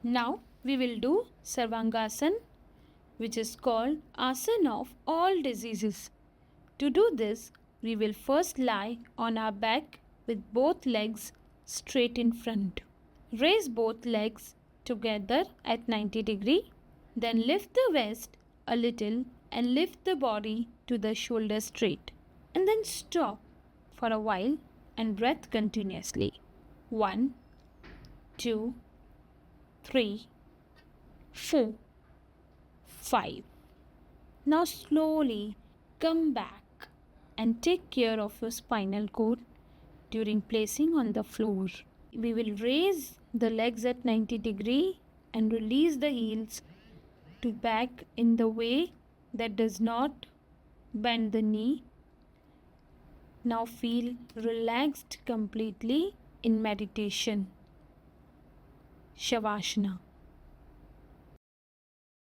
Now we will do Sarvamgasana, which is called asana of all diseases. To do this, we will first lie on our back with both legs straight in front. Raise both legs together at 90 degree. Then lift the waist a little and lift the body to the shoulder straight. And then stop for a while and breathe continuously. 1, 2, 3, 4, 5. Now slowly come back and take care of your spinal cord during placing on the floor. We will raise the legs at 90 degree and release the heels to back in the way that does not bend the knee. Now feel relaxed completely in meditation. Shavasana.